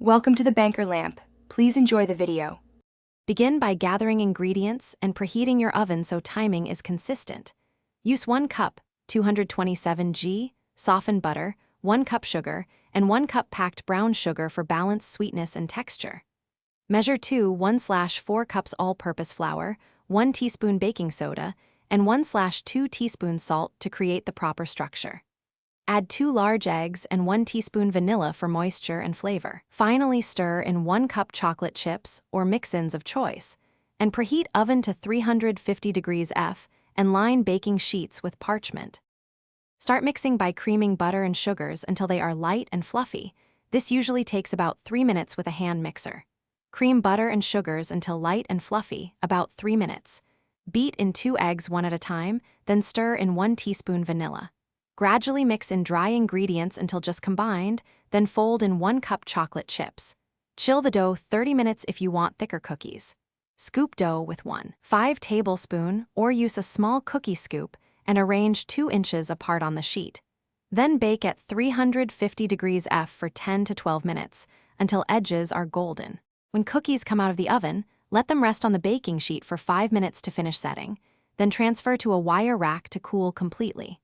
Welcome to the Banker Lamp. Please enjoy the video. Begin by gathering ingredients and preheating your oven so timing is consistent. Use 1 cup, 227 g, softened butter, 1 cup sugar, and 1 cup packed brown sugar for balanced sweetness and texture. Measure 1/4 cups all-purpose flour, 1 teaspoon baking soda, and 1/2 teaspoons salt to create the proper structure. Add 2 large eggs and 1 teaspoon vanilla for moisture and flavor. Finally, stir in 1 cup chocolate chips or mix-ins of choice, and preheat oven to 350 degrees F and line baking sheets with parchment. Start mixing by creaming butter and sugars until they are light and fluffy. This usually takes about 3 minutes with a hand mixer. Cream butter and sugars until light and fluffy, about 3 minutes. Beat in 2 eggs one at a time, then stir in 1 teaspoon vanilla. Gradually mix in dry ingredients until just combined, then fold in 1 cup chocolate chips. Chill the dough 30 minutes if you want thicker cookies. Scoop dough with 1/5 tablespoon or use a small cookie scoop and arrange 2 inches apart on the sheet. Then bake at 350 degrees F for 10 to 12 minutes until edges are golden. When cookies come out of the oven, let them rest on the baking sheet for 5 minutes to finish setting, then transfer to a wire rack to cool completely.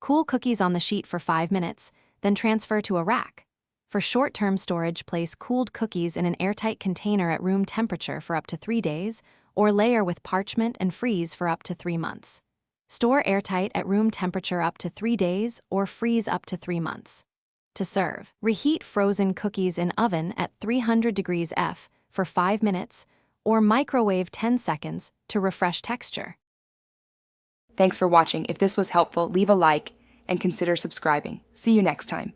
Cool cookies on the sheet for 5 minutes, then transfer to a rack. For short-term storage, place cooled cookies in an airtight container at room temperature for up to 3 days, or layer with parchment and freeze for up to 3 months. Store airtight at room temperature up to 3 days, or freeze up to 3 months. To serve, reheat frozen cookies in oven at 300 degrees F for 5 minutes, or microwave 10 seconds to refresh texture. Thanks for watching. If this was helpful, leave a like and consider subscribing. See you next time.